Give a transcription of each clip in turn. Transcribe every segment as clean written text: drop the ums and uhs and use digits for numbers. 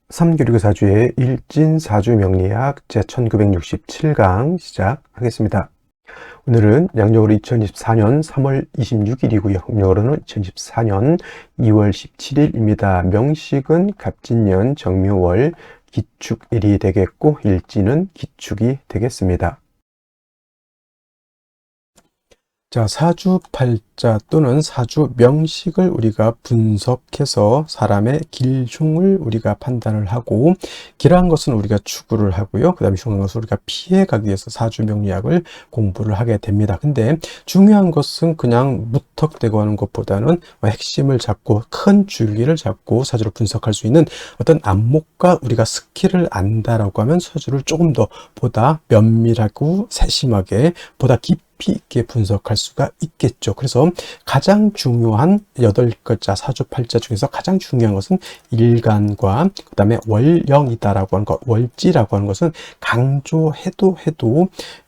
삼교류사주의 일진사주명리학 제1967강 시작하겠습니다. 오늘은 양력으로 2024년 3월 26일이고요. 음력으로는 2024년 2월 17일입니다. 명식은 갑진년 정묘월 기축일이 되겠고 일진은 기축이 되겠습니다. 자, 사주팔자 또는 사주 명식을 우리가 분석해서 사람의 길흉을 우리가 판단을 하고, 길한 것은 우리가 추구를 하고요. 그 다음에 흉한 것은 우리가 피해가기 위해서 사주 명리학을 공부를 하게 됩니다. 근데 중요한 것은 그냥 무턱대고 하는 것보다는 핵심을 잡고 큰 줄기를 잡고 사주를 분석할 수 있는 어떤 안목과 우리가 스킬을 안다라고 하면 사주를 조금 더 보다 면밀하고 세심하게 보다 깊이 있게 분석할 수가 있겠죠. 그래서 가장 중요한 8글자 사주팔자 중에서 가장 중요한 것은 일간과 그 다음에 월령이다라고 하는 것, 월지라고 하는 것은 강조해도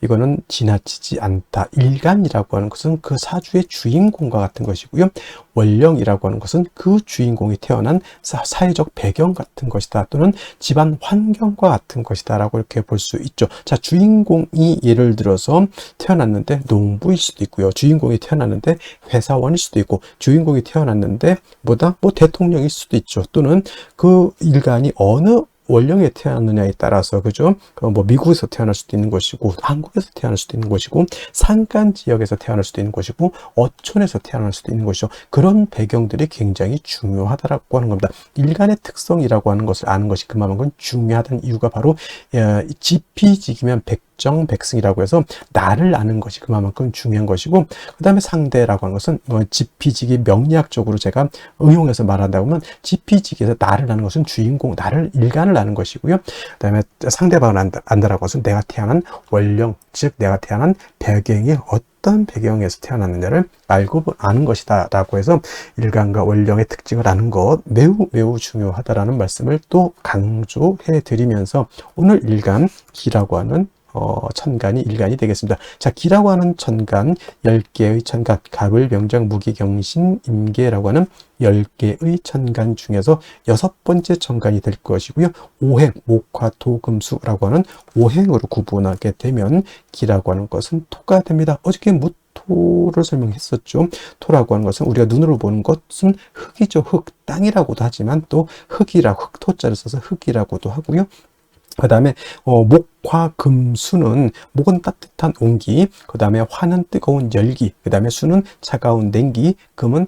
이거는 지나치지 않다. 일간이라고 하는 것은 그 사주의 주인공과 같은 것이고요. 월령이라고 하는 것은 그 주인공이 태어난 사회적 배경 같은 것이다, 또는 집안 환경과 같은 것이다 라고 이렇게 볼 수 있죠. 자, 주인공이 예를 들어서 태어났는데 농부일 수도 있고요. 주인공이 태어났는데 회사원일 수도 있고, 주인공이 태어났는데 뭐 대통령일 수도 있죠. 또는 그 일간이 어느 원령에 태어났느냐에 따라서, 그죠? 뭐 미국에서 태어날 수도 있는 것이고, 한국에서 태어날 수도 있는 것이고, 산간 지역에서 태어날 수도 있는 것이고, 어촌에서 태어날 수도 있는 것이죠. 그런 배경들이 굉장히 중요하다라고 하는 겁니다. 일간의 특성이라고 하는 것을 아는 것이 그만큼 중요하다는 이유가 바로 지피지기면 백정백승이라고 해서 나를 아는 것이 그만큼 중요한 것이고, 그 다음에 상대라고 하는 것은 지피지기 명리학적으로 제가 응용해서 말한다고 하면, 지피지기에서 나를 아는 것은 주인공, 나를 일간을 아는 것이고요. 그 다음에 상대방을 안다라고 해서 내가 태어난 원령, 즉 내가 태어난 배경이 어떤 배경에서 태어났느냐를 알고 아는 것이다 라고 해서 일간과 원령의 특징을 아는 것 매우 중요하다라는 말씀을 또 강조해 드리면서, 오늘 일간 기라고 하는 천간이 일간이 되겠습니다. 자, 기라고 하는 천간, 10개의 천간, 갑을, 병장, 무기, 경신, 임계라고 하는 10개의 천간 중에서 6번째 천간이 될 것이고요. 오행, 목화, 토, 금, 수라고 하는 오행으로 구분하게 되면 기라고 하는 것은 토가 됩니다. 어저께 토를 설명했었죠. 토라고 하는 것은 우리가 눈으로 보는 것은 흙이죠. 흙, 땅이라고도 하지만 또 흙이라고, 흙토자를 써서 흙이라고도 하고요. 그 다음에 목화 금수는, 목은 따뜻한 온기, 그 다음에 화는 뜨거운 열기, 그 다음에 수는 차가운 냉기, 금은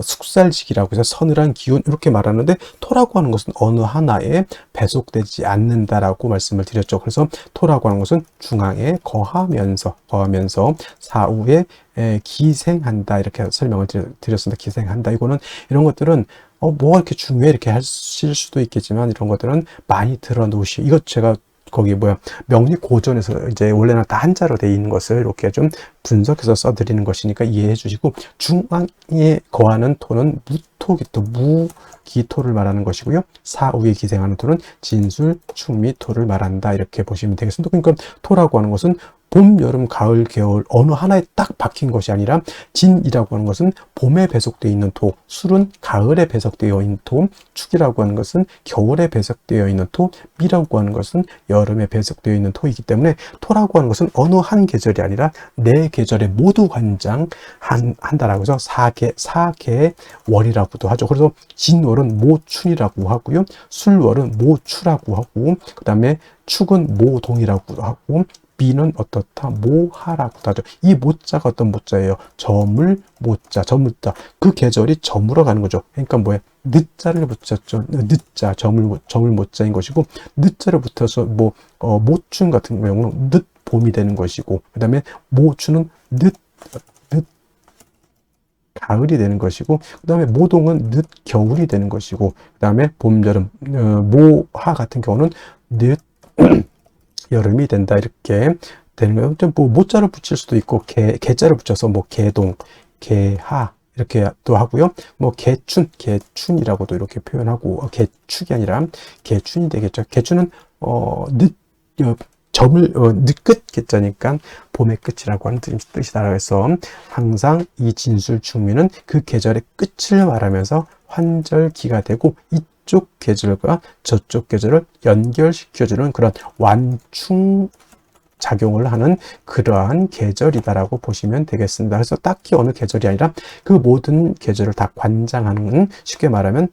숙살지기라고 해서 서늘한 기운, 이렇게 말하는데, 토라고 하는 것은 어느 하나에 배속되지 않는다라고 말씀을 드렸죠. 그래서 토라고 하는 것은 중앙에 거하면서 사후에 기생한다, 이렇게 설명을 드렸습니다. 기생한다. 이런 것들은 뭐가 이렇게 중요해 이렇게 하실 수도 있겠지만, 이런 것들은 많이 들어놓으시고, 이것 제가 거기 명리 고전에서 이제 원래는 다 한자로 되어 있는 것을 이렇게 좀 분석해서 써드리는 것이니까 이해해 주시고, 중앙에 거하는 토는 무토기토, 무기토를 말하는 것이고요. 사후에 기생하는 토는 진술, 충미토를 말한다, 이렇게 보시면 되겠습니다. 그러니까 토라고 하는 것은 봄, 여름, 가을, 겨울 어느 하나에 딱 박힌 것이 아니라, 진이라고 하는 것은 봄에 배속되어 있는 토, 술은 가을에 배속되어 있는 토, 축이라고 하는 것은 겨울에 배속되어 있는 토, 미라고 하는 것은 여름에 배속되어 있는 토이기 때문에, 토라고 하는 것은 어느 한 계절이 아니라 네 계절에 모두 관장한다라고 해서 사계월이라고도 하죠. 그래서 진월은 모춘이라고 하고요. 술월은 모추라고 하고, 그 다음에 축은 모동이라고 하고, 비는 어떻다? 모하라고도 하죠. 이 모자가 어떤 모자예요? 저물 모자, 저물자. 그 계절이 저물어 가는 거죠. 그러니까 늦자를 붙였죠. 늦자, 저물 모자인 것이고, 늦자를 붙여서 모춘 같은 경우는 늦 봄이 되는 것이고, 그 다음에 모추는 늦 가을이 되는 것이고, 그 다음에 모동은 늦 겨울이 되는 것이고, 그 다음에 봄, 여름, 모하 같은 경우는 늦 여름이 된다, 이렇게 되는 거예요. 좀 모자를 붙일 수도 있고, 개자를 붙여서 개동, 개하 이렇게 또 하고요. 개춘이라고도 이렇게 표현하고, 개축이 아니라 개춘이 되겠죠. 개춘은 늦끝 개자니까 봄의 끝이라고 하는 뜻이다. 해서 항상 이 진술 충미는 그 계절의 끝을 말하면서 환절기가 되고, 이쪽 계절과 저쪽 계절을 연결시켜주는 그런 완충 작용을 하는 그러한 계절이다라고 보시면 되겠습니다. 그래서 딱히 어느 계절이 아니라 그 모든 계절을 다 관장하는, 쉽게 말하면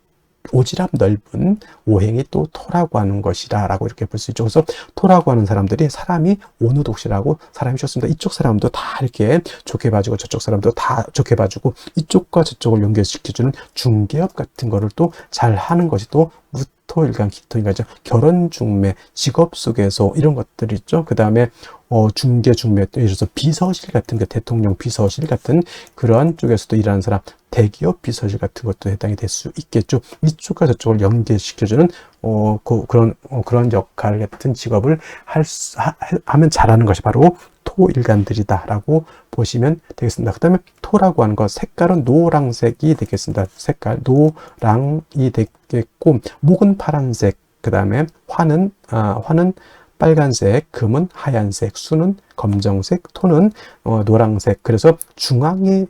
오지랖 넓은 오행이 또 토라고 하는 것이다 라고 이렇게 볼 수 있죠. 그래서 토라고 하는 사람들이 사람이 오누독실하고 사람이 좋습니다. 이쪽 사람도 다 이렇게 좋게 봐주고 저쪽 사람도 다 좋게 봐주고 이쪽과 저쪽을 연결시켜주는 중개업 같은 거를 또 잘 하는 것이 또 무토일간 기토일간이죠. 결혼 중매, 직업 속에서 이런 것들이 있죠. 그 다음에 중개 중매, 또 예를 들어서 비서실 같은 게, 대통령 비서실 같은 그런 쪽에서도 일하는 사람, 대기업 비서실 같은 것도 해당이 될 수 있겠죠. 이쪽과 저쪽을 연계시켜주는 그런 역할 같은 직업을 하면 잘하는 것이 바로 토일간들이다라고 보시면 되겠습니다. 그 다음에 토라고 하는 것, 색깔은 노란색이 되겠습니다. 색깔 노랑이 되겠고, 목은 파란색, 그 다음에 화는 빨간색, 금은 하얀색, 수는 검정색, 토는 노란색. 그래서 중앙에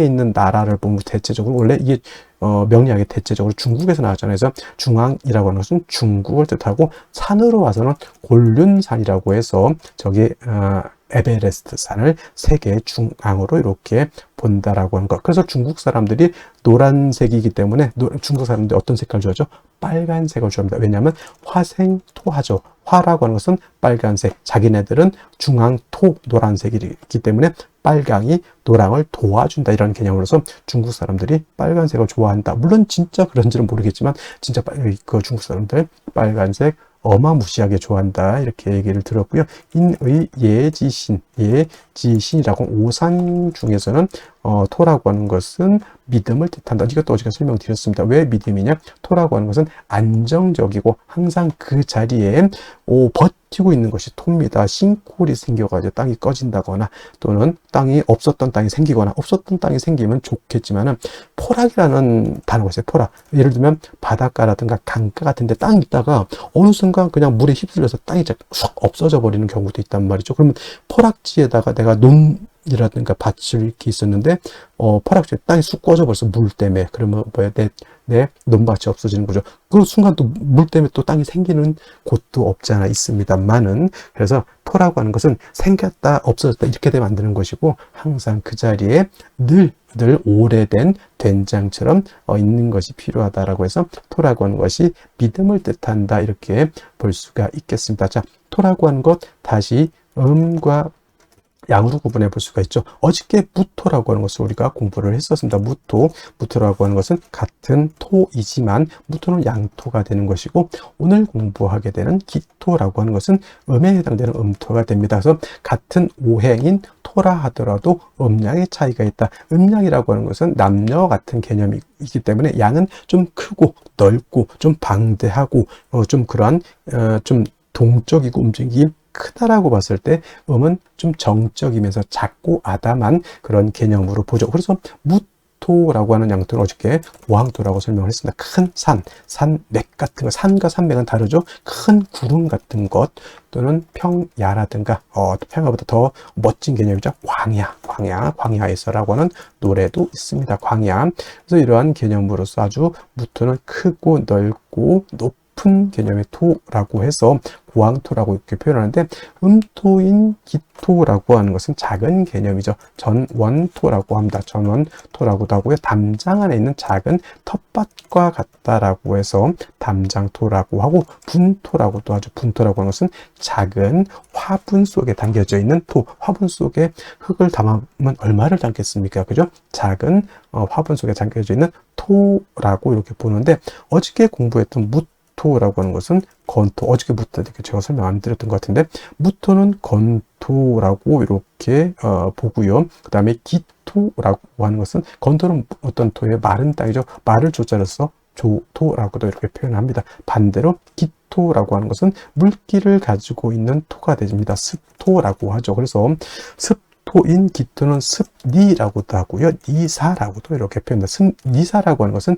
있는 나라를 보면 대체적으로 원래 이게 명리학의 대체적으로 중국에서 나왔잖아요. 그래서 중앙이라고 하는 것은 중국을 뜻하고, 산으로 와서는 곤륜산이라고 해서 저기 에베레스트 산을 세계 중앙으로 이렇게 본다라고 하는 것. 그래서 중국 사람들이 노란색이기 때문에 중국 사람들이 어떤 색깔 좋아하죠? 빨간색을 좋아합니다. 왜냐하면 화생토하죠. 화라고 하는 것은 빨간색, 자기네들은 중앙토 노란색이기 때문에 빨강이 노랑을 도와준다, 이런 개념으로서 중국 사람들이 빨간색을 좋아한다. 물론 진짜 그런지는 모르겠지만 진짜 그 중국 사람들 빨간색 어마무시하게 좋아한다, 이렇게 얘기를 들었고요. 인의 예지신이라고, 오산 중에서는 토라고 하는 것은 믿음을 뜻한다. 이것도 어제가 설명드렸습니다. 왜 믿음이냐? 토라고 하는 것은 안정적이고 항상 그 자리에 버티고 있는 것이 토입니다. 싱크홀이 생겨가지고 땅이 꺼진다거나, 또는 없었던 땅이 생기거나, 없었던 땅이 생기면 좋겠지만은, 포락이라는 단어가 있어요. 포락. 예를 들면 바닷가라든가 강가 같은 데 땅이 있다가 어느 순간 그냥 물에 휩쓸려서 땅이 쑥 없어져 버리는 경우도 있단 말이죠. 그러면 포락지에다가 내가 논이라든가 밭을 이렇게 있었는데 포락지에 땅이 쑥 꺼져 버려서 물 때문에, 그러면 뭐야, 내 논밭이 없어지는 거죠. 그 순간 또 물 때문에 또 땅이 생기는 곳도 없지 않아 있습니다만은, 그래서 토라고 하는 것은 생겼다 없어졌다 이렇게 되면 안 되는 것이고, 항상 그 자리에 늘 오래된 된장처럼 있는 것이 필요하다라고 해서 토라고 하는 것이 믿음을 뜻한다, 이렇게 볼 수가 있겠습니다. 자, 토라고 하는 것 다시 음과 양으로 구분해 볼 수가 있죠. 어저께 무토라고 하는 것을 우리가 공부를 했었습니다. 무토라고 하는 것은 같은 토이지만 무토는 양토가 되는 것이고, 오늘 공부하게 되는 기토라고 하는 것은 음에 해당되는 음토가 됩니다. 그래서 같은 오행인 토라 하더라도 음양의 차이가 있다. 음양이라고 하는 것은 남녀 같은 개념이기 때문에 양은 좀 크고 넓고 좀 방대하고 좀 그러한 좀 동적이고 움직임이 크다라고 봤을 때, 음은 좀 정적이면서 작고 아담한 그런 개념으로 보죠. 그래서 무토라고 하는 양토는 어저께 고항토라고 설명을 했습니다. 큰 산맥 같은 거, 산과 산맥은 다르죠. 큰 구름 같은 것, 또는 평야라든가 평야보다 더 멋진 개념이죠. 광야에서라고 하는 노래도 있습니다. 광야. 그래서 이러한 개념으로서 아주 무토는 크고 넓고 높은 개념의 토라고 해서 고항토라고 이렇게 표현하는데, 음토인 기토라고 하는 것은 작은 개념이죠. 전원토라고 합니다. 전원토라고도 하고요. 담장 안에 있는 작은 텃밭과 같다라고 해서 담장토라고 하고, 분토라고도 하죠. 분토라고 하는 것은 작은 화분 속에 담겨져 있는 토. 화분 속에 흙을 담으면 얼마를 담겠습니까? 그죠? 작은 화분 속에 담겨져 있는 토라고 이렇게 보는데, 어저께 공부했던 무토라고 하는 것은 건토, 어저께부터 이렇게 제가 설명 안 드렸던 것 같은데, 무토는 건토라고 이렇게 보고요. 그 다음에 기토라고 하는 것은, 건토는 어떤 토예요? 마른 땅이죠. 말을 조자로 써 조토라고도 이렇게 표현합니다. 반대로 기토라고 하는 것은 물기를 가지고 있는 토가 됩니다. 습토라고 하죠. 그래서 습토인 기토는 습니라고도 하고요. 니사라고도 이렇게 표현합니다. 습니사라고 하는 것은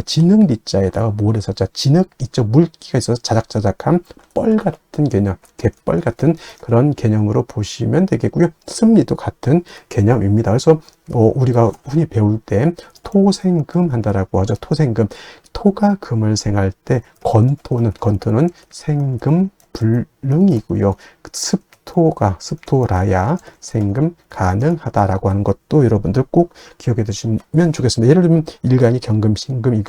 진흙 니자에다가 모래사자, 진흙 이쪽 물기가 있어서 자작자작한 뻘 같은 개념, 갯벌 같은 그런 개념으로 보시면 되겠고요. 습리도 같은 개념입니다. 그래서 우리가 흔히 배울 때 토생금 한다라고 하죠. 토생금. 토가 금을 생할 때 건토는 생금 불능이고요. 습토라야 생금 가능하다라고 하는 것도 여러분들 꼭 기억해 두시면 좋겠습니다. 예를 들면 일간이 경금, 신금,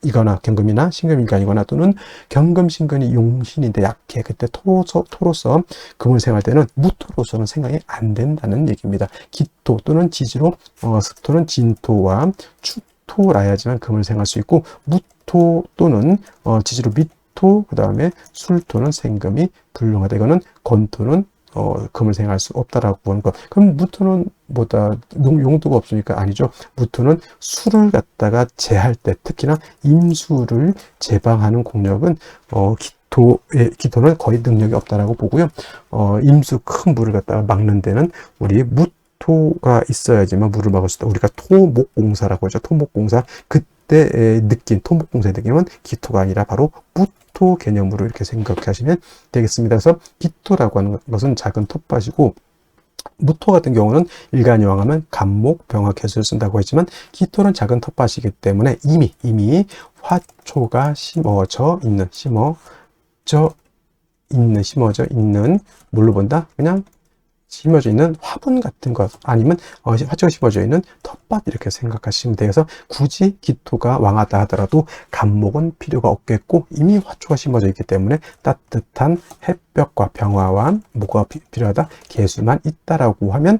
이거나 경금이나 신금일간이거나 또는 경금, 신금이 용신인데 약해. 그때 토로서 금을 생할 때는 무토로서는 생각이 안 된다는 얘기입니다. 기토 또는 지지로 습토는 진토와 축토라야지만 금을 생할 수 있고 무토 또는 지지로 미토 그 다음에 술토는 생금이 불능하다. 이거는 건토는 금을 생할 수 없다라고 하는 것. 그럼 무토는 용도가 없으니까 아니죠. 무토는 술을 갖다가 제할 때, 특히나 임수를 제방하는 공력은 기토는 거의 능력이 없다라고 보고요. 임수 큰 물을 갖다가 막는 데는 우리 무토가 있어야지만 물을 막을 수 있다. 우리가 토목공사라고 하죠. 토목공사. 그때 느낀 토목공사의 느낌은 기토가 아니라 바로 무토 개념으로 이렇게 생각하시면 되겠습니다. 그래서 기토라고 하는 것은 작은 텃밭이고, 무토 같은 경우는 일간이 왕하면 간목, 병화, 개수를 쓴다고 했지만 기토는 작은 텃밭이기 때문에 이미 화초가 심어져 있는 뭘로 본다? 그냥 심어져 있는 화분 같은 것 아니면 화초가 심어져 있는 텃밭 이렇게 생각하시면 돼요. 그래서 굳이 기토가 왕하다 하더라도 간목은 필요가 없겠고 이미 화초가 심어져 있기 때문에 따뜻한 햇볕과 병화와 뭐가 필요하다? 개수만 있다라고 하면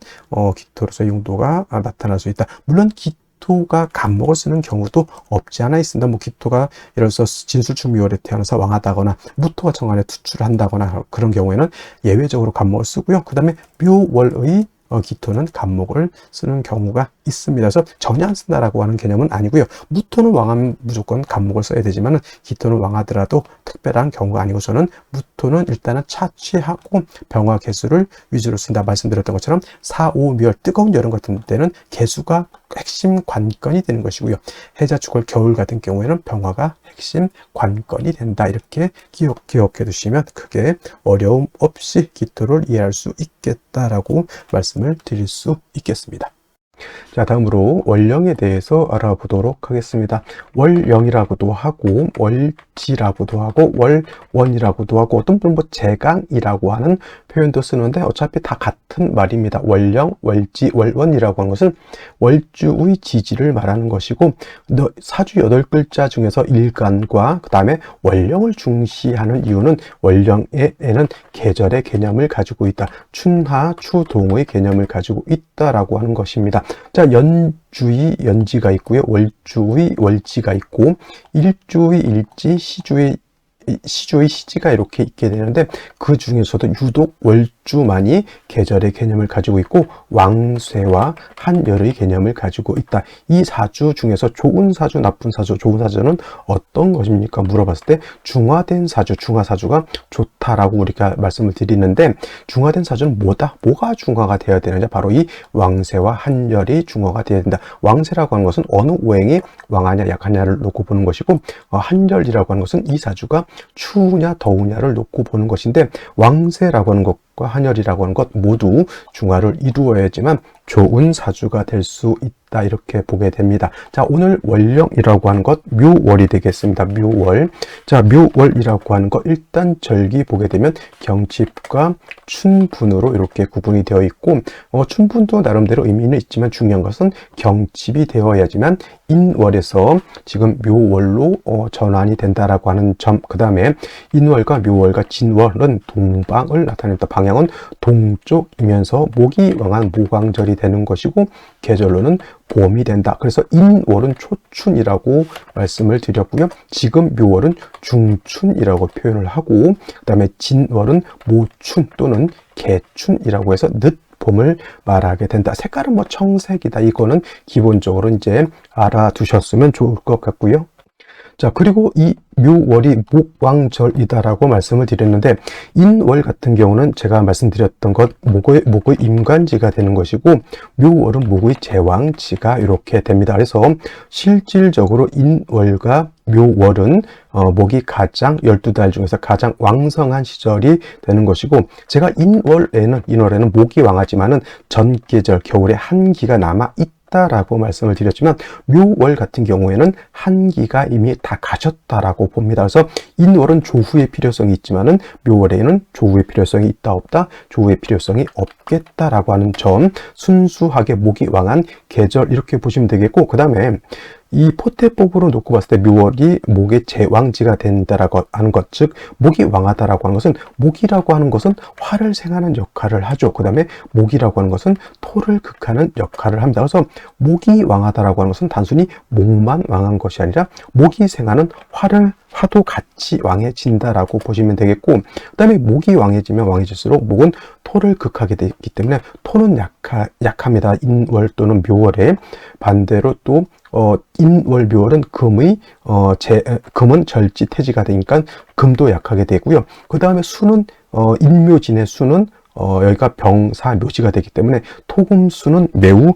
기토로서의 용도가 나타날 수 있다. 물론 기토가 간목을 쓰는 경우도 없지 않아 있습니다. 기토가 예를 들어서 진술충묘월에 태어나서 왕하다거나 무토가 정관에 투출을 한다거나 그런 경우에는 예외적으로 간목을 쓰고요. 그 다음에 묘월의 기토는 간목을 쓰는 경우가 있습니다. 그래서 전혀 안 쓴다라고 하는 개념은 아니고요. 무토는 왕하면 무조건 간목을 써야 되지만 기토는 왕하더라도 특별한 경우가 아니고 저는 무토는 일단은 차취하고 병화 개수를 위주로 쓴다 말씀드렸던 것처럼 사오묘 뜨거운 여름 같은 때는 개수가 핵심 관건이 되는 것이고요. 해자축월 겨울 같은 경우에는 병화가 핵심 관건이 된다. 이렇게 기억해 두시면 크게 어려움 없이 기토를 이해할 수 있겠다라고 말씀을 드릴 수 있겠습니다. 자, 다음으로 월령에 대해서 알아보도록 하겠습니다. 월령이라고도 하고 월지라고도 하고 월원이라고도 하고 어떤 분은 제강이라고 하는 표현도 쓰는데 어차피 다 같은 말입니다. 월령, 월지, 월원이라고 하는 것은 월주의 지지를 말하는 것이고 사주 8글자 중에서 일간과 그 다음에 월령을 중시하는 이유는 월령에는 계절의 개념을 가지고 있다. 춘하, 추동의 개념을 가지고 있다라고 하는 것입니다. 자, 연주의 연지가 있고요. 월주의 월지가 있고 일주의 일지, 시주의 시지가 이렇게 있게 되는데 그 중에서도 유독 월주만이 계절의 개념을 가지고 있고 왕쇠와 한열의 개념을 가지고 있다. 이 사주 중에서 좋은 사주, 나쁜 사주, 좋은 사주는 어떤 것입니까? 물어봤을 때 중화된 사주, 중화사주가 좋다라고 우리가 말씀을 드리는데 중화된 사주는 뭐가 중화가 되어야 되느냐? 바로 이 왕쇠와 한열이 중화가 되어야 된다. 왕쇠라고 하는 것은 어느 오행이 왕하냐 약하냐를 놓고 보는 것이고 한열이라고 하는 것은 이 사주가 추우냐 더우냐를 놓고 보는 것인데 왕세라고 하는 것과 한열이라고 하는 것 모두 중화를 이루어야지만 좋은 사주가 될 수 있다 이렇게 보게 됩니다. 자, 오늘 월령이라고 하는 것 묘월이 되겠습니다. 묘월. 자, 묘월이라고 하는 것 일단 절기 보게 되면 경칩과 춘분으로 이렇게 구분이 되어 있고 춘분도 나름대로 의미는 있지만 중요한 것은 경칩이 되어야지만 인월에서 지금 묘월로 전환이 된다라고 하는 점. 그 다음에 인월과 묘월과 진월은 동방을 나타낸다. 방향은 동쪽이면서 목이 왕한 모광절이 되는 것이고 계절로는 봄이 된다. 그래서 인월은 초춘이라고 말씀을 드렸고요. 지금 묘월은 중춘이라고 표현을 하고 그 다음에 진월은 모춘 또는 개춘이라고 해서 늦봄을 말하게 된다. 색깔은 청색이다. 이거는 기본적으로 이제 알아두셨으면 좋을 것 같고요. 자, 그리고 이 묘월이 목왕절이다라고 말씀을 드렸는데, 인월 같은 경우는 제가 말씀드렸던 것, 목의 임관지가 되는 것이고, 묘월은 목의 제왕지가 이렇게 됩니다. 그래서 실질적으로 인월과 묘월은 목이 가장 12달 중에서 가장 왕성한 시절이 되는 것이고, 제가 인월에는 목이 왕하지만은 전계절, 겨울에 한기가 남아 있다라고 말씀을 드렸지만, 묘월 같은 경우에는 한기가 이미 다 가셨다라고 봅니다. 그래서 인월은 조후의 필요성이 있지만은 묘월에는 조후의 필요성이 있다 없다, 조후의 필요성이 없겠다라고 하는 점, 순수하게 목이 왕한 계절 이렇게 보시면 되겠고, 그 다음에 이 포태법으로 놓고 봤을 때 묘월이 목의 제왕지가 된다라고 하는 것, 즉 목이 왕하다라고 하는 것은, 목이라고 하는 것은 화를 생하는 역할을 하죠. 그 다음에 목이라고 하는 것은 토를 극하는 역할을 합니다. 그래서 목이 왕하다라고 하는 것은 단순히 목만 왕한 것이 아니라 목이 생하는 화도 같이 왕해진다라고 보시면 되겠고, 그 다음에 목이 왕해질수록 목은 토를 극하게 되기 때문에 토는 약합니다. 인월 또는 묘월에. 반대로 또 인월 묘월은 금은 절지태지가 되니까 금도 약하게 되고요. 그 다음에 수는 인묘진의 수는 여기가 병사 묘지가 되기 때문에 토금수는 매우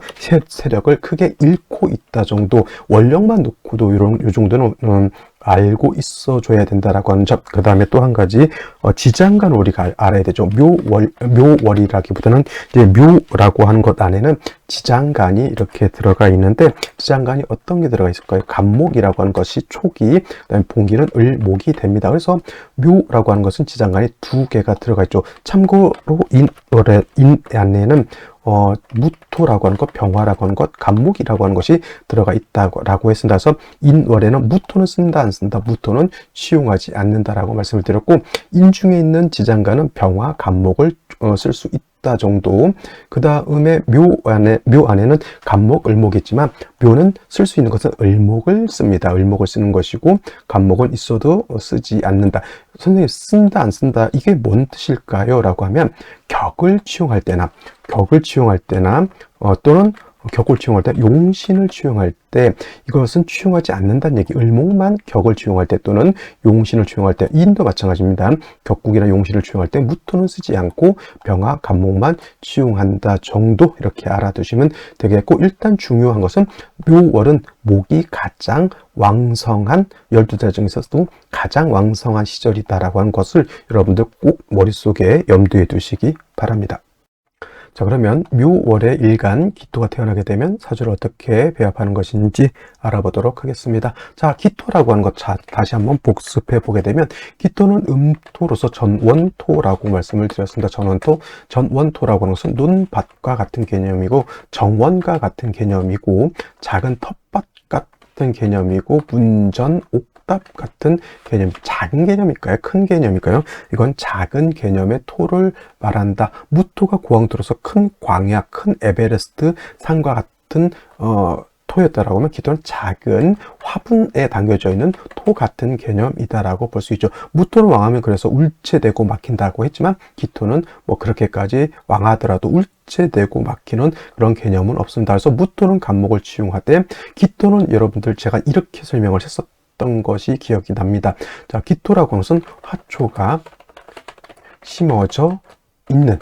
세력을 크게 잃고 있다 정도, 원령만 놓고도 요 정도는 알고 있어줘야 된다라고 하는 점. 그 다음에 또 한 가지, 지장간을 우리가 알아야 되죠. 묘월이라기보다는 이제 묘라고 하는 것 안에는 지장간이 이렇게 들어가 있는데, 지장간이 어떤 게 들어가 있을까요? 간목이라고 하는 것이 초기, 그다음에 봉기는 을목이 됩니다. 그래서 묘라고 하는 것은 지장간이 2개가 들어가 있죠. 참고로 인 안에는 무토라고 하는 것, 병화라고 하는 것, 간목이라고 하는 것이 들어가 있다고 했습니다. 그래서 인월에는 무토는 쓴다 안 쓴다, 무토는 취용하지 않는다라고 말씀을 드렸고, 인중에 있는 지장간은 병화, 간목을 쓸 수 있다 정도. 그 다음에 묘 안에는 간목, 을목이 있지만 묘는 쓸 수 있는 것은 을목을 씁니다. 을목을 쓰는 것이고, 간목은 있어도 쓰지 않는다. 선생님, 쓴다 안 쓴다, 이게 뭔 뜻일까요? 라고 하면, 격을 취용할 때나 또는 격을 취용할 때, 용신을 취용할 때 이것은 취용하지 않는다는 얘기. 을목만 격을 취용할 때 또는 용신을 취용할 때, 인도 마찬가지입니다. 격국이나 용신을 취용할 때 무토는 쓰지 않고 병화, 간목만 취용한다 정도, 이렇게 알아두시면 되겠고, 일단 중요한 것은 묘월은 목이 가장 왕성한, 12달 중에서도 가장 왕성한 시절이다라고 하는 것을 여러분들 꼭 머릿속에 염두에 두시기 바랍니다. 자, 그러면 묘월의 일간 기토가 태어나게 되면 사주를 어떻게 배합하는 것인지 알아보도록 하겠습니다. 자, 기토라고 하는 것, 다시 한번 복습해 보게 되면, 기토는 음토로서 전원토라고 말씀을 드렸습니다. 전원토라고 하는 것은 논밭과 같은 개념이고, 정원과 같은 개념이고, 작은 텃밭 같은 개념이고, 문전, 옥답 같은 개념, 작은 개념일까요? 큰 개념일까요? 이건 작은 개념의 토를 말한다. 무토가 고황토로서 큰 광야, 큰 에베레스트 산과 같은 토였다라고 하면, 기토는 작은 화분에 담겨져 있는 토 같은 개념이다라고 볼 수 있죠. 무토는 왕하면 그래서 울체되고 막힌다고 했지만, 기토는 뭐 그렇게까지 왕하더라도 울체되고 막히는 그런 개념은 없습니다. 그래서 무토는 간목을 취용하되, 기토는 여러분들 제가 이렇게 설명을 했었던 것이 기억이 납니다. 자, 기토라고 하는 것은 화초가 심어져 있는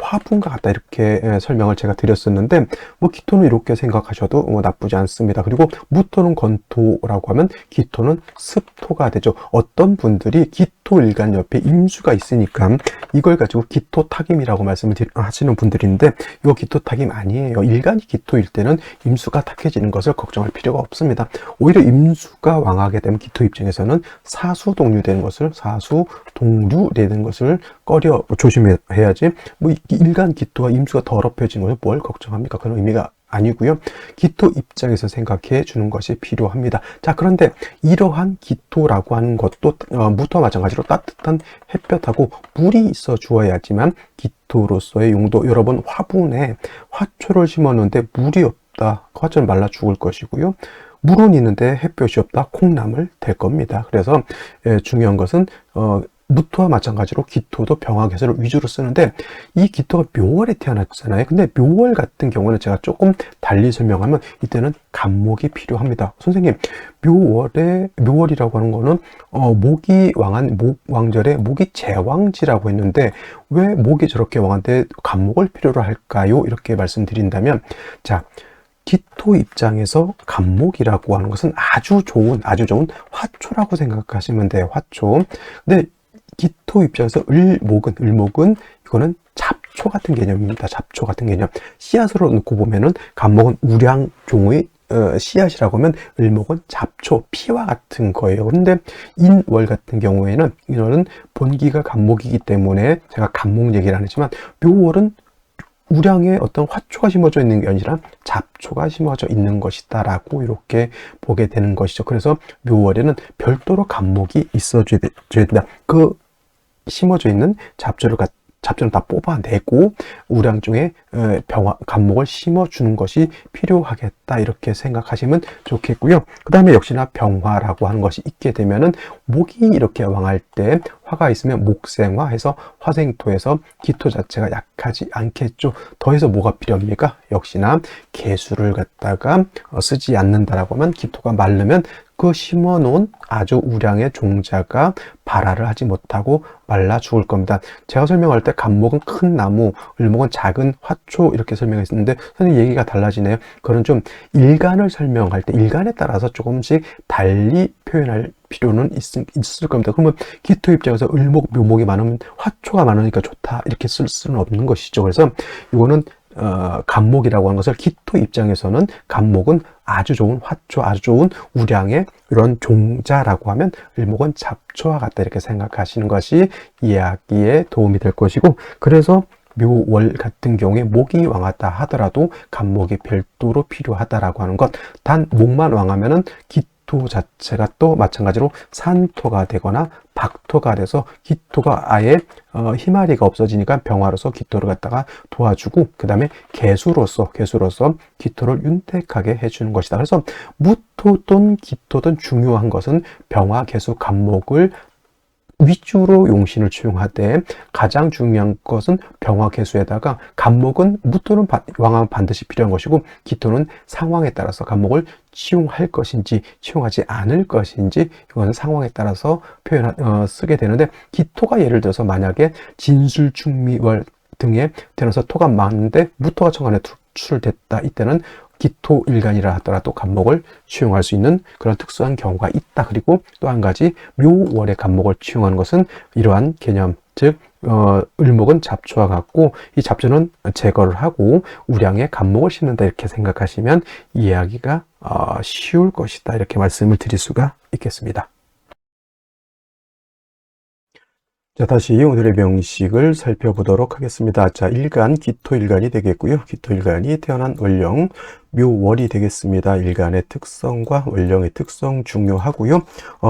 화분과 같다, 이렇게 설명을 제가 드렸었는데, 뭐 기토는 이렇게 생각하셔도 나쁘지 않습니다. 그리고 무토는 건토라고 하면 기토는 습토가 되죠. 어떤 분들이 기토 일간 옆에 임수가 있으니까 이걸 가지고 기토 타김이라고 말씀을 하시는 분들인데, 이거 기토 타김 아니에요. 일간이 기토일 때는 임수가 탁해지는 것을 걱정할 필요가 없습니다. 오히려 임수가 왕하게 되면 기토 입장에서는 사수동류되는 것을 꺼려 조심해야지. 뭐 일간 기토와 임수가 더럽혀지는 것을 뭘 걱정합니까? 그런 의미가 아니고요. 기토 입장에서 생각해 주는 것이 필요합니다. 자, 그런데 이러한 기토라고 하는 것도 무토와 마찬가지로 따뜻한 햇볕하고 물이 있어 주어야지만 기토로서의 용도. 여러분, 화분에 화초를 심었는데 물이 없다, 화초는 말라 죽을 것이고요. 물은 있는데 햇볕이 없다, 콩나물 될 겁니다. 그래서 중요한 것은 무토와 마찬가지로 기토도 병화개수를 위주로 쓰는데 이 기토가 묘월에 태어났잖아요. 근데 묘월 같은 경우는 제가 조금 달리 설명하면 이때는 간목이 필요합니다. 선생님, 묘월이라고 하는 거는 목이 왕한 목왕절에 목이 제왕지라고 했는데 왜 목이 저렇게 왕한데 간목을 필요로 할까요? 이렇게 말씀드린다면, 자, 기토 입장에서 간목이라고 하는 것은 아주 좋은 화초라고 생각하시면 돼요. 화초. 근데 기토 입장에서 을목은 이거는 잡초 같은 개념입니다. 잡초 같은 개념. 씨앗으로 놓고 보면은 간목은 우량종의 씨앗이라고 하면 을목은 잡초, 피와 같은 거예요. 그런데 인월 같은 경우에는 이거는 본기가 간목이기 때문에 제가 간목 얘기를 안 했지만 묘월은 우량에 어떤 화초가 심어져 있는 게 아니라 잡초가 심어져 있는 것이다 라고 이렇게 보게 되는 것이죠. 그래서 묘월에는 별도로 간목이 있어줘야 된다. 그 심어져 있는 잡초는 다 뽑아내고 우량 중에 간목을 심어주는 것이 필요하겠다 이렇게 생각하시면 좋겠고요. 그 다음에 역시나 병화라고 하는 것이 있게 되면은 목이 이렇게 왕할 때 화가 있으면 목생화해서 화생토에서 기토 자체가 약하지 않겠죠. 더해서 뭐가 필요합니까? 역시나 개수를 갖다가 쓰지 않는다라고 하면 기토가 마르면 그 심어놓은 아주 우량의 종자가 발화를 하지 못하고 말라 죽을 겁니다. 제가 설명할 때 간목은 큰 나무, 을목은 작은 화초 이렇게 설명했었는데 선생님 얘기가 달라지네요. 그건 좀 일간을 설명할 때 일간에 따라서 조금씩 달리 표현할 필요는 있을 겁니다. 그러면 기토 입장에서 을목, 묘목이 많으면 화초가 많으니까 좋다 이렇게 쓸 수는 없는 것이죠. 그래서 이거는 간목이라고 하는 것을 기토 입장에서는 간목은 아주 좋은 화초, 아주 좋은 우량의 이런 종자라고 하면 을목은 잡초와 같다 이렇게 생각하시는 것이 이야기에 도움이 될 것이고, 그래서 묘월 같은 경우에 목이 왕하다 하더라도 간목이 별도로 필요하다라고 하는 것. 단 목만 왕하면은 기토 자체가 또 마찬가지로 산토가 되거나 박토가 돼서 기토가 아예 희마리가 없어지니까 병화로서 기토를 갖다가 도와주고, 그 다음에 개수로서 기토를 윤택하게 해주는 것이다. 그래서 무토든 기토든 중요한 것은 병화, 개수, 간목을 위주로 용신을 취용하되 가장 중요한 것은 병화 개수에다가 간목은 무토는 왕하면 반드시 필요한 것이고 기토는 상황에 따라서 간목을 취용할 것인지 취용하지 않을 것인지 이거는 상황에 따라서 쓰게 되는데, 기토가 예를 들어서 만약에 진술충미월 등에 태어나서 토가 많은데 무토가 천간에 투출됐다, 이때는 기토 일간이라 하더라도 간목을 취용할 수 있는 그런 특수한 경우가 있다. 그리고 또 한 가지 묘월의 간목을 취용하는 것은 이러한 개념, 즉 을목은 잡초와 같고 이 잡초는 제거를 하고 우량의 간목을 심는다 이렇게 생각하시면 이해하기가 쉬울 것이다 이렇게 말씀을 드릴 수가 있겠습니다. 자, 다시 오늘의 명식을 살펴보도록 하겠습니다. 자, 일간, 기토일간이 되겠고요. 기토일간이 태어난 월령, 묘월이 되겠습니다. 일간의 특성과 월령의 특성 중요하고요.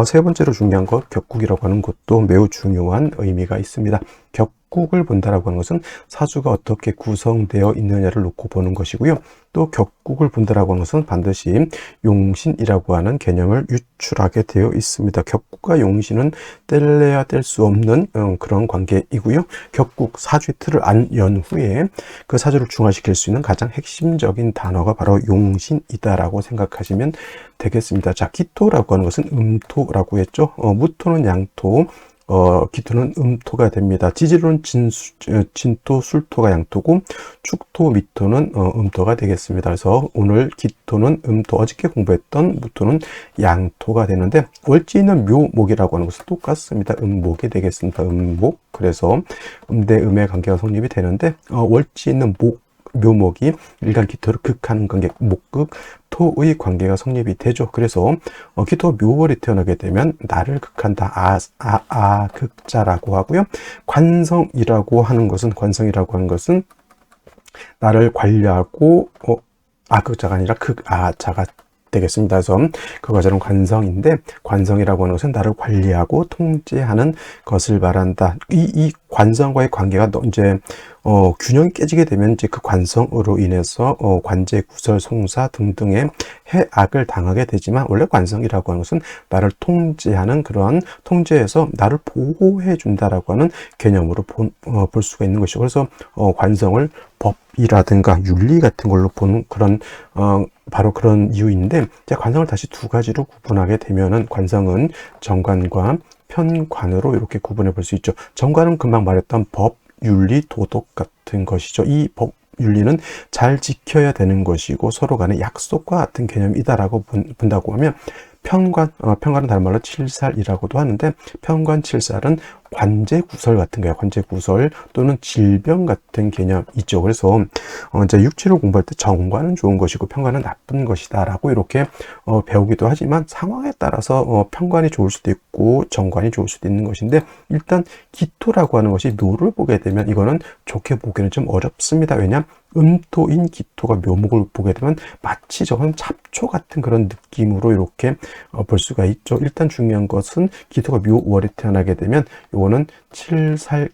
세 번째로 중요한 것, 격국이라고 하는 것도 매우 중요한 의미가 있습니다. 격국을 본다라고 하는 것은 사주가 어떻게 구성되어 있느냐를 놓고 보는 것이고요. 또 격국을 본다라고 하는 것은 반드시 용신이라고 하는 개념을 유출하게 되어 있습니다. 격국과 용신은 뗄래야 뗄 수 없는 그런 관계이고요. 격국 사주의 틀을 연 후에 그 사주를 중화시킬 수 있는 가장 핵심적인 단어가 바로 용신이다라고 생각하시면 되겠습니다. 자, 기토라고 하는 것은 음토라고 했죠. 무토는 양토, 기토는 음토가 됩니다. 지지로는 진토, 술토가 양토고 축토, 미토는 음토가 되겠습니다. 그래서 오늘 기토는 음토, 어저께 공부했던 무토는 양토가 되는데 월지는 묘목이라고 하는 것은 똑같습니다. 음목이 되겠습니다. 음목. 그래서 음대 음의 관계가 성립이 되는데 월지는 묘목이 일간 기토를 극하는 관계, 목극, 토의 관계가 성립이 되죠. 그래서 기토 묘월이 태어나게 되면 나를 극한다, 극자라고 하고요. 관성이라고 하는 것은 나를 관리하고 극자가 아니라 극아자가 되겠습니다. 그래서 그 과정은 관성인데, 관성이라고 하는 것은 나를 관리하고 통제하는 것을 말한다. 이 관성과의 관계가 이제 균형이 깨지게 되면 이제 그 관성으로 인해서 관제, 구설, 송사 등등의 해악을 당하게 되지만, 원래 관성이라고 하는 것은 나를 통제하는, 그러한 통제해서 나를 보호해 준다라고 하는 개념으로 볼 수가 있는 것이고, 그래서 관성을 법이라든가 윤리 같은 걸로 보는 그런 바로 그런 이유인데, 관성을 다시 두 가지로 구분하게 되면은, 관성은 정관과 편관으로 이렇게 구분해 볼 수 있죠. 정관은 금방 말했던 법, 윤리, 도덕 같은 것이죠. 이 법, 윤리는 잘 지켜야 되는 것이고 서로 간의 약속과 같은 개념이다라고 본다고 하면, 편관은 다른 말로 칠살이라고도 하는데, 편관 칠살은 관제구설 같은 거예요. 관제구설 또는 질병 같은 개념이죠. 그래서 이제 육체를 공부할 때 정관은 좋은 것이고 편관은 나쁜 것이다라고 이렇게 배우기도 하지만, 상황에 따라서 편관이 좋을 수도 있고 정관이 좋을 수도 있는 것인데, 일단 기토라고 하는 것이 묘를 보게 되면 이거는 좋게 보기는 좀 어렵습니다. 왜냐? 음토인 기토가 묘목을 보게 되면 마치 저건 잡초 같은 그런 느낌으로 이렇게 볼 수가 있죠. 일단 중요한 것은 기토가 묘월에 태어나게 되면 요거는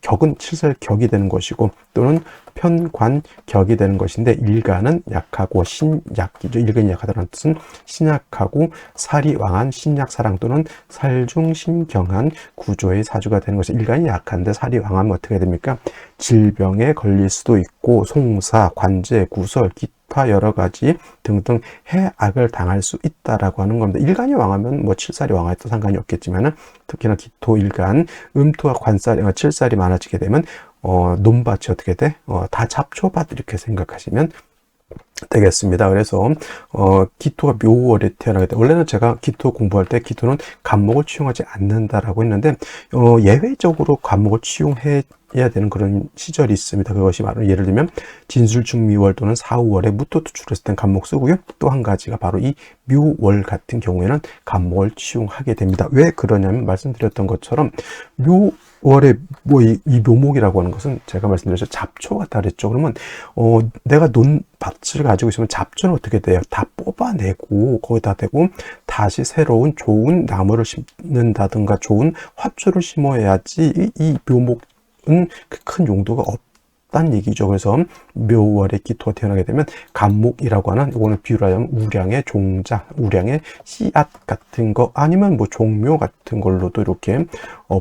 격은 칠살격이 되는 것이고, 또는 편관격이 되는 것인데, 일간은 약하고 신약이죠. 일간이 약하다는 뜻은 신약하고 살이 왕한 신약사랑 또는 살중신경한 구조의 사주가 되는 것이, 일간이 약한데 살이 왕하면 어떻게 됩니까? 질병에 걸릴 수도 있고 송사, 관제, 구설, 기타 여러 가지 등등 해악을 당할 수 있다라고 하는 겁니다. 일간이 왕하면 뭐 칠살이 왕해도 상관이 없겠지만은, 특히나 기토, 일간, 음토와 칠살이 많아지게 되면 논밭이 어떻게 돼? 다 잡초밭 이렇게 생각하시면 되겠습니다. 그래서 기토가 묘월에 태어나게 돼. 원래는 제가 기토 공부할 때 기토는 간목을 치용하지 않는다라고 했는데, 예외적으로 간목을 치용해야 되는 그런 시절이 있습니다. 그것이 바로 예를 들면 진술중미월 또는 사우월에 무토 투출했을 땐 간목 쓰고요. 또 한 가지가 바로 이 묘월 같은 경우에는 간목을 치용하게 됩니다. 왜 그러냐면, 말씀드렸던 것처럼 묘월에 이 묘목이라고 하는 것은 제가 말씀드렸죠. 잡초 같다 그랬죠. 그러면 내가 논밭을 가지고 있으면 잡초는 어떻게 돼요? 다 뽑아내고 거기다 대고 다시 새로운 좋은 나무를 심는다든가 좋은 화초를 심어야지 이 묘목은 큰 용도가 없다는 얘기죠. 그래서 묘월에 기토가 태어나게 되면 간목이라고 하는, 이거는 비유를 하자면 우량의 종자, 우량의 씨앗 같은 거, 아니면 뭐 종묘 같은 걸로도 이렇게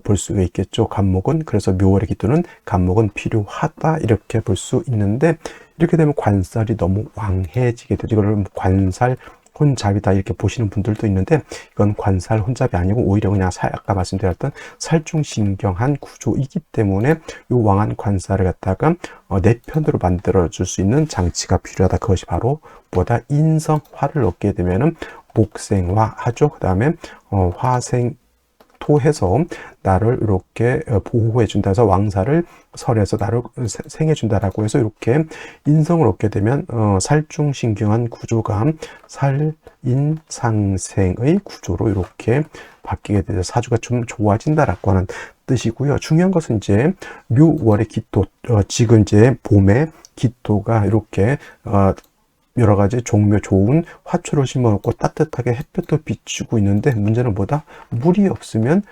볼 수가 있겠죠. 간목은, 그래서 묘월의 기토는 간목은 필요하다 이렇게 볼 수 있는데, 이렇게 되면 관살이 너무 왕해지게 되죠. 이걸 관살 혼잡이다 이렇게 보시는 분들도 있는데, 이건 관살 혼잡이 아니고 오히려 그냥 아까 말씀드렸던 살중신경한 구조이기 때문에 이 왕한 관살을 갖다가 내 편으로 만들어 줄 수 있는 장치가 필요하다. 그것이 바로 뭐다? 인성화를 얻게 되면은 목생화 하죠. 그 다음에 화생 토해서 나를 이렇게 보호해 준다 해서 왕사를 설해서 나를 생해 준다라고 해서 이렇게 인성을 얻게 되면 살중신경한 구조가 살인상생의 구조로 이렇게 바뀌게 되죠. 사주가 좀 좋아진다라고 하는 뜻이고요. 중요한 것은 이제 묘월의 기토, 지금 이제 봄에 기토가 이렇게 여러 가지 종묘 좋은 화초를 심어놓고 따뜻하게 햇볕도 비추고 있는데, 문제는 뭐다? 물이 없으면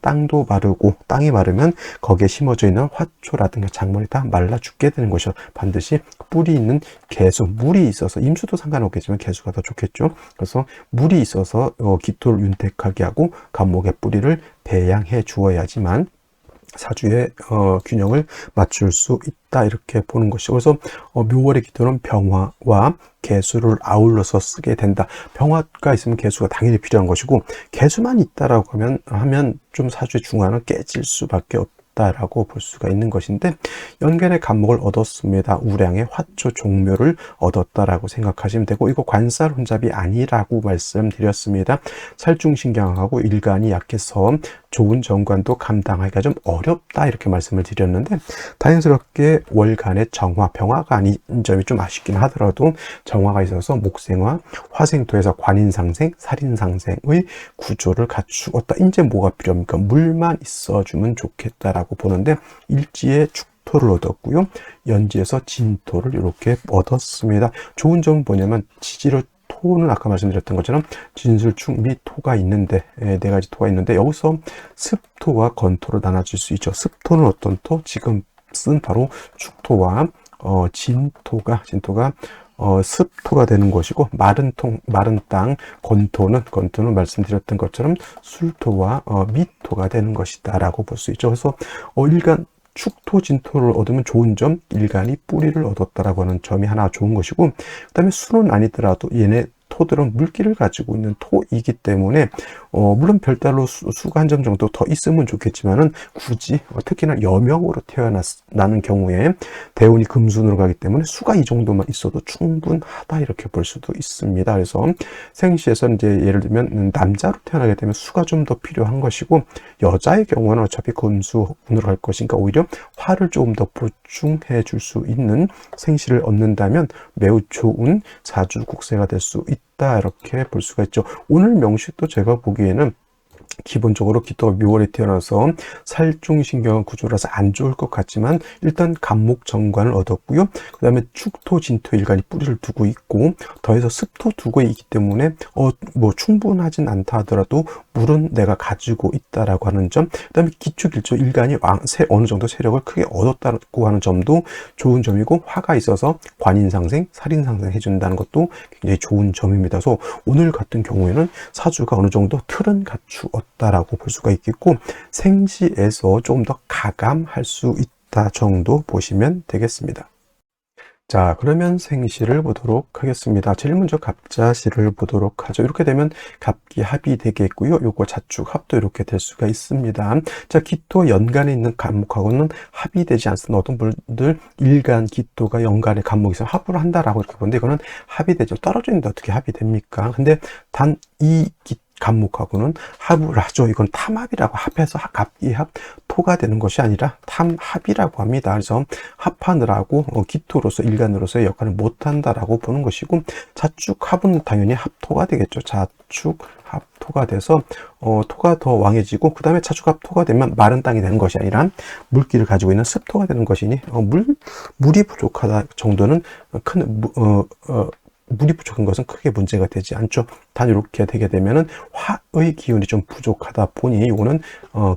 땅도 마르고, 땅이 마르면 거기에 심어져 있는 화초라든가 작물이 다 말라 죽게 되는 것이죠. 반드시 뿌리 있는 개수, 물이 있어서, 임수도 상관없겠지만 개수가 더 좋겠죠. 그래서 물이 있어서 기토를 윤택하게 하고 간목의 뿌리를 배양해 주어야지만 사주의 균형을 맞출 수 있다 이렇게 보는 것이죠. 그래서 묘월의 기토는 병화와 개수를 아울러서 쓰게 된다. 병화가 있으면 개수가 당연히 필요한 것이고, 개수만 있다라고 하면 좀 사주의 중화는 깨질 수밖에 없다라고 볼 수가 있는 것인데, 연간의 간목을 얻었습니다. 우량의 화초 종묘를 얻었다라고 생각하시면 되고, 이거 관살 혼잡이 아니라고 말씀드렸습니다. 살중신경하고 일간이 약해서 좋은 정관도 감당하기가 좀 어렵다 이렇게 말씀을 드렸는데, 다행스럽게 월간의 정화, 병화가 아닌 점이 좀 아쉽긴 하더라도 정화가 있어서 목생화, 화생토에서 관인상생, 살인상생의 구조를 갖추었다. 이제 뭐가 필요합니까? 물만 있어주면 좋겠다라고 보는데, 일지에 축토를 얻었고요. 연지에서 진토를 이렇게 얻었습니다. 좋은 점은 뭐냐면 지지로 토는 아까 말씀드렸던 것처럼 진술축, 미토가 있는데, 네 가지 토가 있는데, 여기서 습토와 건토로 나눠질 수 있죠. 습토는 어떤 토? 지금 쓴 바로 축토와 진토가 습토가 되는 것이고, 마른 땅, 건토는 말씀드렸던 것처럼 술토와 미토가 되는 것이다 라고 볼 수 있죠. 그래서 일간 축토, 진토를 얻으면 좋은 점, 일간이 뿌리를 얻었다라고 하는 점이 하나 좋은 것이고, 그 다음에 수는 아니더라도 얘네 토들은 물기를 가지고 있는 토이기 때문에 물론 별달로 수가 한 점 정도 더 있으면 좋겠지만은 굳이 특히나 여명으로 태어나는 경우에 대운이 금순으로 가기 때문에 수가 이 정도만 있어도 충분하다 이렇게 볼 수도 있습니다. 그래서 생시에서 이제 예를 들면 남자로 태어나게 되면 수가 좀 더 필요한 것이고, 여자의 경우는 어차피 금수운으로 갈 것이니까 오히려 화를 조금 더 보충해 줄 수 있는 생시를 얻는다면 매우 좋은 사주국세가 될 수 있다 이렇게 볼 수가 있죠. 오늘 명식도 제가 보기에는 기본적으로 기토가 묘월에 태어나서 살중신경은 구조라서 안 좋을 것 같지만 일단 간목정관을 얻었고요. 그 다음에 축토, 진토, 일간이 뿌리를 두고 있고, 더해서 습토 두고 있기 때문에 뭐 충분하진 않다 하더라도 물은 내가 가지고 있다라고 하는 점, 그 다음에 기초, 길조, 일간이 어느 정도 세력을 크게 얻었다고 하는 점도 좋은 점이고, 화가 있어서 관인상생, 살인상생 해준다는 것도 굉장히 좋은 점입니다. 그래서 오늘 같은 경우에는 사주가 어느 정도 틀은 갖추었다라고 볼 수가 있겠고, 생시에서 조금 더 가감할 수 있다 정도 보시면 되겠습니다. 자, 그러면 생시를 보도록 하겠습니다. 제일 먼저 갑자시를 보도록 하죠. 이렇게 되면 갑기합이 되겠고요. 요거 자축합도 이렇게 될 수가 있습니다. 자, 기토 연간에 있는 간목하고는 합이 되지 않습니다. 어떤 분들 일간 기토가 연간에 간목이 있으면 합을 한다라고 이렇게 보는데, 이거는 합이 되죠. 떨어져 있는데 어떻게 합이 됩니까? 근데 단 이 간목하고는 합을 하죠. 이건 탐합이라고, 합해서 갑기합 토가 되는 것이 아니라 탐합이라고 합니다. 그래서 합하느라고 기토로서 일간으로서의 역할을 못한다라고 보는 것이고, 자축합은 당연히 합토가 되겠죠. 자축합토가 돼서 토가 더 왕해지고, 그 다음에 자축합토가 되면 마른 땅이 되는 것이 아니라 물기를 가지고 있는 습토가 되는 것이니 물이 부족하다 정도는 물이 부족한 것은 크게 문제가 되지 않죠. 단 이렇게 되게 되면은 화의 기운이 좀 부족하다 보니 이거는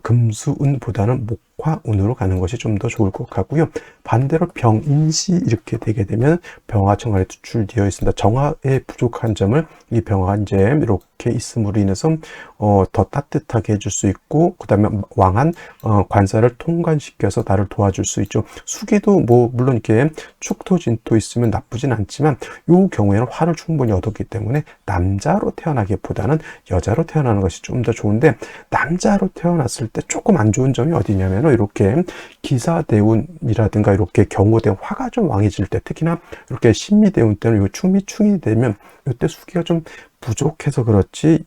금수운보다는 목화운으로 가는 것이 좀 더 좋을 것 같고요. 반대로 병인시 이렇게 되게 되면 병화 정화에 투출되어 있습니다. 정화에 부족한 점을 이 병화가 이제 이렇게 있음으로 인해서 더 따뜻하게 해줄 수 있고, 그 다음에 왕한 관사를 통관시켜서 나를 도와줄 수 있죠. 수기도 뭐 물론 이렇게 축토, 진토 있으면 나쁘진 않지만 이 경우에는 화를 충분히 얻었기 때문에 남자로 태어나기보다는 여자로 태어나는 것이 좀 더 좋은데, 남자로 태어났을 때 조금 안 좋은 점이 어디냐면 이렇게 기사대운이라든가 이렇게 경호대운, 화가 좀 왕해질 때, 특히나 이렇게 신미대운 때는 요 충이 되면 이때 수기가 좀 부족해서 그렇지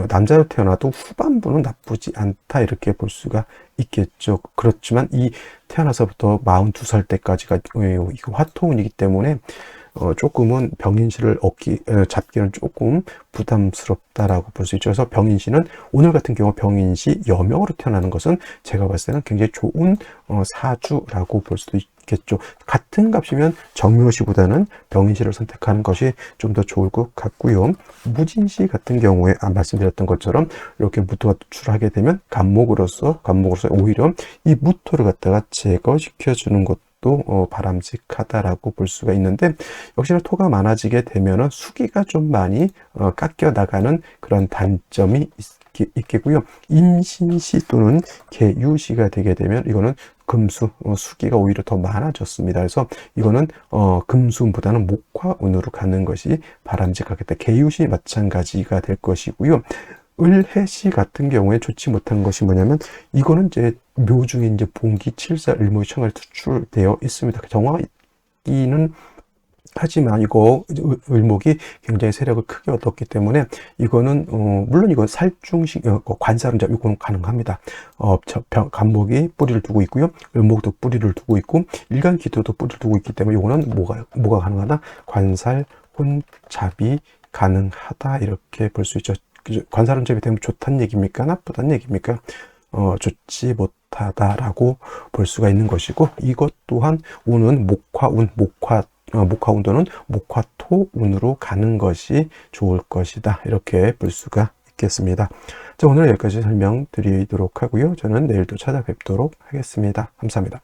남자로 태어나도 후반부는 나쁘지 않다 이렇게 볼 수가 있겠죠. 그렇지만 이 태어나서부터 42살 때까지가 이거 화토운이기 때문에 조금은 병인시를 잡기는 조금 부담스럽다라고 볼 수 있죠. 그래서 병인시는 오늘 같은 경우 병인시 여명으로 태어나는 것은 제가 봤을 때는 굉장히 좋은 사주라고 볼 수도 있겠죠. 같은 값이면 정묘시보다는 병인시를 선택하는 것이 좀 더 좋을 것 같고요. 무진시 같은 경우에 말씀드렸던 것처럼 이렇게 무토가 투출하게 되면 간목으로서 오히려 이 무토를 갖다가 제거시켜 주는 것 또 바람직하다라고 볼 수가 있는데, 역시나 토가 많아지게 되면은 수기가 좀 많이 깎여 나가는 그런 단점이 있겠고요. 임신시 또는 계유시가 되게 되면 이거는 수기가 오히려 더 많아졌습니다. 그래서 이거는 금수운보다는 목화운으로 가는 것이 바람직하겠다. 계유시 마찬가지가 될 것이고요. 을해시 같은 경우에 좋지 못한 것이 뭐냐면, 이거는 이제 묘중에 이제 봉기, 칠사, 을목이 청할 투출되어 있습니다. 정화기는 하지만 이거 을목이 굉장히 세력을 크게 얻었기 때문에 이거는 물론 이건 살중식 관살은 이거는 가능합니다. 간목이 뿌리를 두고 있고요, 을목도 뿌리를 두고 있고, 일간 기토도 뿌리를 두고 있기 때문에 이거는 뭐가 가능하다? 관살, 혼잡이 가능하다 이렇게 볼 수 있죠. 관살혼잡이 되면 좋다는 얘기입니까? 나쁘다는 얘기입니까? 좋지 못하다라고 볼 수가 있는 것이고, 이것 또한 운은 목화운, 목화운도는 목화토운으로 가는 것이 좋을 것이다. 이렇게 볼 수가 있겠습니다. 자, 오늘 여기까지 설명드리도록 하고요. 저는 내일 또 찾아뵙도록 하겠습니다. 감사합니다.